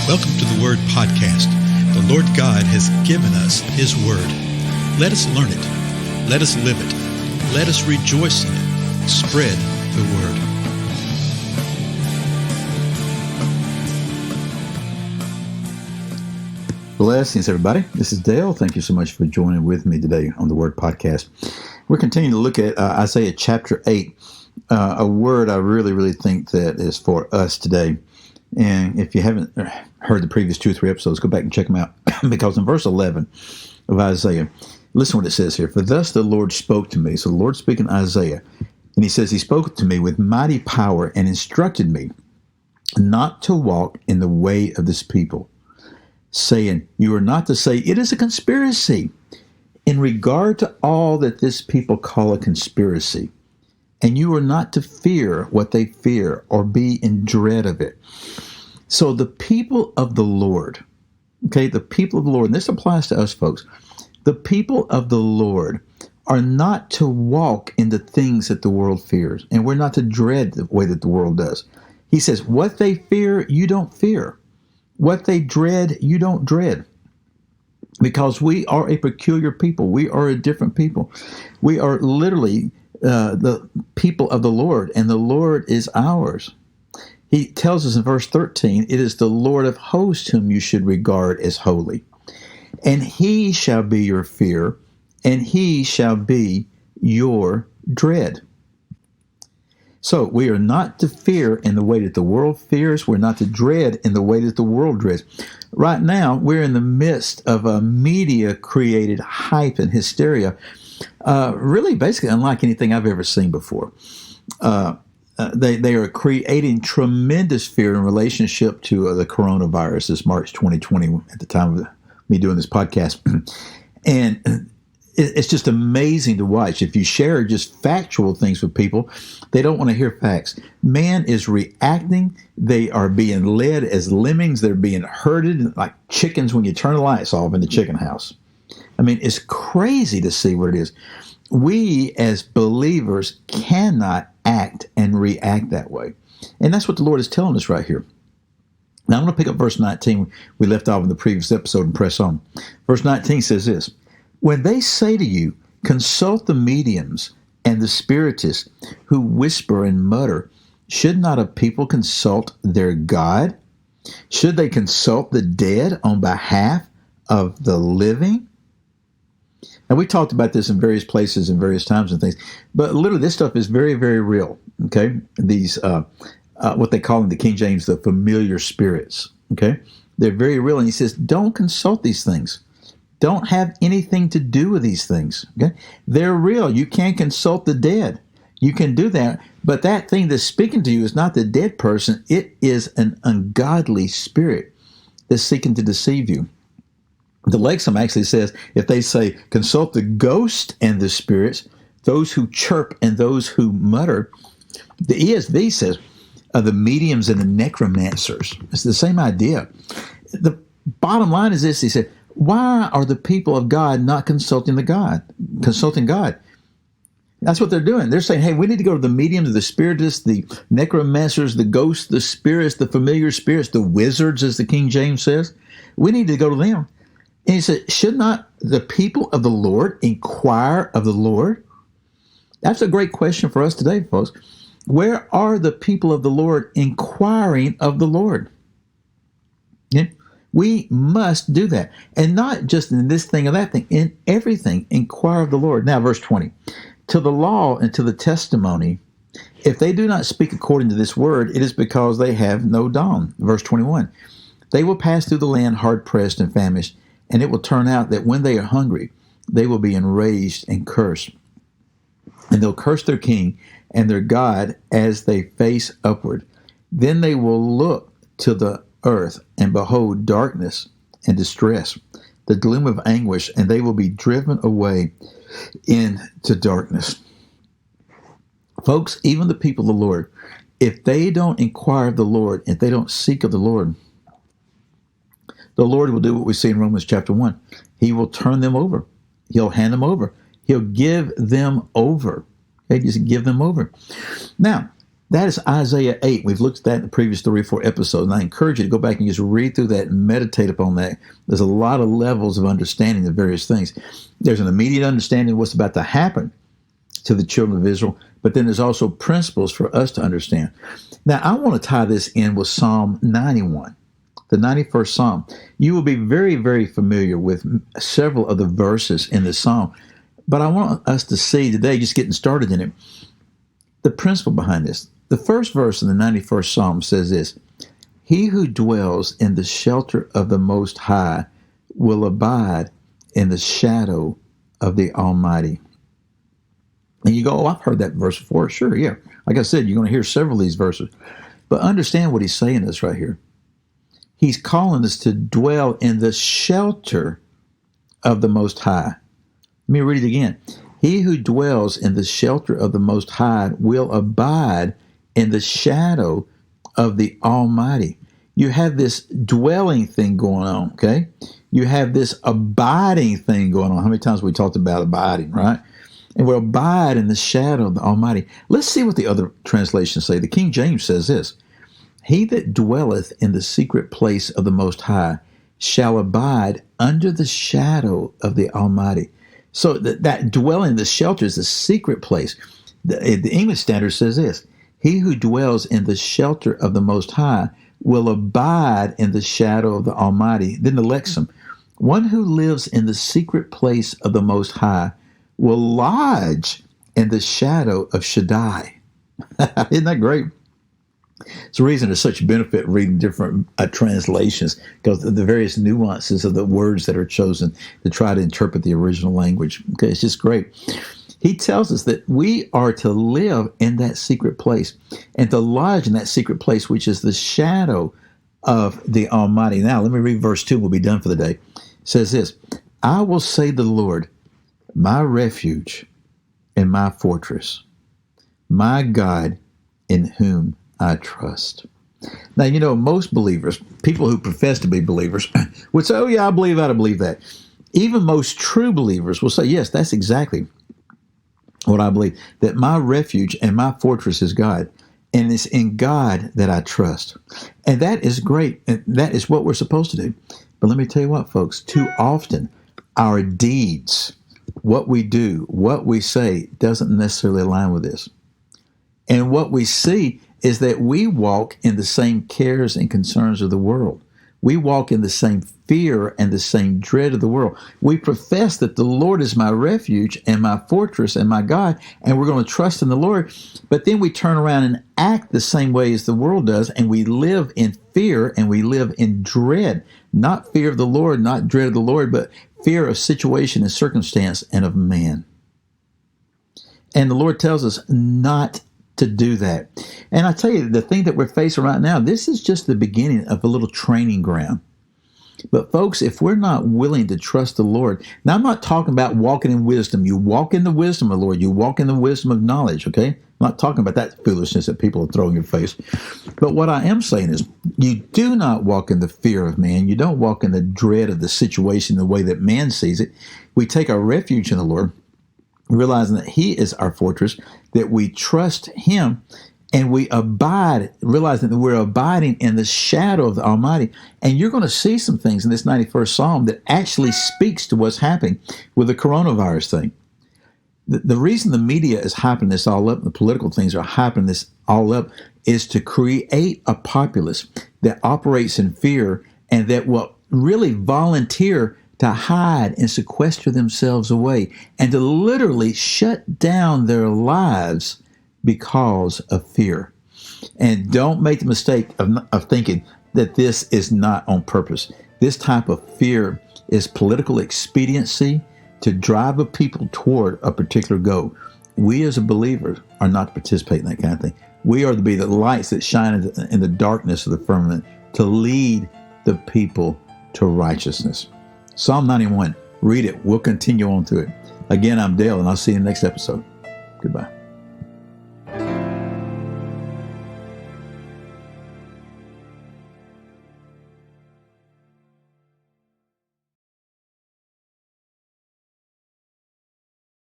Welcome to the Word Podcast. The Lord God has given us His Word. Let us learn it. Let us live it. Let us rejoice in it. Spread the Word. Blessings, everybody. This is Dale. Thank you so much for joining with me today on the Word Podcast. We're continuing to look at Isaiah chapter 8, a word I really think that is for us today. And if you haven't heard the previous 2 or 3 episodes, go back and check them out. Because in verse 11 of Isaiah, listen what it says here. For thus the Lord spoke to me. So the Lord speaking to Isaiah. And he says, he spoke to me with mighty power and instructed me not to walk in the way of this people, saying, you are not to say, it is a conspiracy, in regard to all that this people call a conspiracy. And you are not to fear what they fear or be in dread of it. So the people of the Lord, okay, the people of the Lord, and this applies to us folks, the people of the Lord are not to walk in the things that the world fears. And we're not to dread the way that the world does. He says, what they fear, you don't fear. What they dread, you don't dread. Because we are a peculiar people. We are a different people. We are literally the people of the Lord, and the Lord is ours. He tells us in verse 13, it is the Lord of hosts whom you should regard as holy. And he shall be your fear, and he shall be your dread. So we are not to fear in the way that the world fears. We're not to dread in the way that the world dreads. Right now, we're in the midst of a media-created hype and hysteria, really basically unlike anything I've ever seen before. They are creating tremendous fear in relationship to the coronavirus. This March 2020, at the time of me doing this podcast. And it's just amazing to watch. If you share just factual things with people, they don't want to hear facts. Man is reacting. They are being led as lemmings. They're being herded like chickens when you turn the lights off in the chicken house. I mean, it's crazy to see what it is. We as believers cannot act and react that way. And that's what the Lord is telling us right here. Now I'm going to pick up verse 19 we left off in the previous episode and press on. Verse 19 says this, when they say to you, consult the mediums and the spiritists who whisper and mutter, should not a people consult their God? Should they consult the dead on behalf of the living? Now, we talked about this in various places and various times and things, but literally this stuff is very real, okay? These, what they call in the King James, the familiar spirits, okay? They're very real, and he says, don't consult these things. Don't have anything to do with these things, okay? They're real. You can't consult the dead. You can do that, but that thing that's speaking to you is not the dead person. It is an ungodly spirit that's seeking to deceive you. The Lexham actually says, if they say, consult the ghost and the spirits, those who chirp and those who mutter, the ESV says, the mediums and the necromancers. It's the same idea. The bottom line is this, he said, why are the people of God not consulting God? That's what they're doing. They're saying, hey, we need to go to the mediums, the spiritists, the necromancers, the ghosts, the spirits, the familiar spirits, the wizards, as the King James says. We need to go to them. And he said, should not the people of the Lord inquire of the Lord? That's a great question for us today, folks. Where are the people of the Lord inquiring of the Lord? Yeah. We must do that. And not just in this thing or that thing, in everything, inquire of the Lord. Now, verse 20, to the law and to the testimony, if they do not speak according to this word, it is because they have no dawn. Verse 21, they will pass through the land hard-pressed and famished, and it will turn out that when they are hungry, they will be enraged and curse. And they'll curse their king and their God as they face upward. Then they will look to the earth and behold darkness and distress, the gloom of anguish, and they will be driven away into darkness. Folks, even the people of the Lord, if they don't inquire of the Lord, if they don't seek of the Lord will do what we see in Romans chapter 1. He will turn them over. He'll hand them over. He'll give them over. Okay, just give them over. Now, That is Isaiah 8. We've looked at that in the previous 3 or 4 episodes, and I encourage you to go back and just read through that and meditate upon that. There's a lot of levels of understanding of various things. There's an immediate understanding of what's about to happen to the children of Israel, but then there's also principles for us to understand. Now, I want to tie this in with Psalm 91, the 91st Psalm. You will be very, very familiar with several of the verses in this Psalm, but I want us to see today, just getting started in it, the principle behind this. The first verse in the 91st Psalm says this: "He who dwells in the shelter of the Most High will abide in the shadow of the Almighty." And you go, "Oh, I've heard that verse before." Sure, yeah. Like I said, you're going to hear several of these verses. But understand what he's saying this right here. He's calling us to dwell in the shelter of the Most High. Let me read it again. "He who dwells in the shelter of the Most High will abide in the shadow of the Almighty." You have this dwelling thing going on, okay? You have this abiding thing going on. How many times have we talked about abiding, right? And we'll abide in the shadow of the Almighty. Let's see what the other translations say. The King James says this: "He that dwelleth in the secret place of the Most High shall abide under the shadow of the Almighty." So that dwelling, the shelter, is the secret place. The English Standard says this: "He who dwells in the shelter of the Most High will abide in the shadow of the Almighty." Then the Lexham: "One who lives in the secret place of the Most High will lodge in the shadow of Shaddai." Isn't that great? It's the reason there's such benefit reading different translations, because of the various nuances of the words that are chosen to try to interpret the original language. Okay, it's just great. He tells us that we are to live in that secret place and to lodge in that secret place, which is the shadow of the Almighty. Now, let me read verse 2. We'll be done for the day. It says this: "I will say the Lord, my refuge and my fortress, my God in whom I trust." Now, you know, most believers, people who profess to be believers, would say, "Oh, yeah, I believe that." Even most true believers will say, "Yes, that's exactly what I believe, that my refuge and my fortress is God, and it's in God that I trust." And that is great. And that is what we're supposed to do. But let me tell you what, folks, too often our deeds, what we do, what we say, doesn't necessarily align with this. And what we see is that we walk in the same cares and concerns of the world. We walk in the same fear and the same dread of the world. We profess that the Lord is my refuge and my fortress and my God, and we're going to trust in the Lord. But then we turn around and act the same way as the world does, and we live in fear and we live in dread. Not fear of the Lord, not dread of the Lord, but fear of situation and circumstance and of man. And the Lord tells us not to do that. And I tell you, the thing that we're facing right now, this is just the beginning of a little training ground. But folks, if we're not willing to trust the Lord, now I'm not talking about walking in wisdom. You walk in the wisdom of the Lord. You walk in the wisdom of knowledge, okay? I'm not talking about that foolishness that people are throwing in your face. But what I am saying is, you do not walk in the fear of man. You don't walk in the dread of the situation the way that man sees it. We take our refuge in the Lord, realizing that He is our fortress, that we trust Him, and we abide, realizing that we're abiding in the shadow of the Almighty. And you're going to see some things in this 91st Psalm that actually speaks to what's happening with the coronavirus thing. The reason the media is hyping this all up, and the political things are hyping this all up, is to create a populace that operates in fear and that will really volunteer to hide and sequester themselves away and to literally shut down their lives because of fear. And don't make the mistake of thinking that this is not on purpose. This type of fear is political expediency to drive a people toward a particular goal. We as a believer are not to participate in that kind of thing. We are to be the lights that shine in the darkness of the firmament to lead the people to righteousness. Psalm 91, read it. We'll continue on through it. Again, I'm Dale, and I'll see you in the next episode. Goodbye.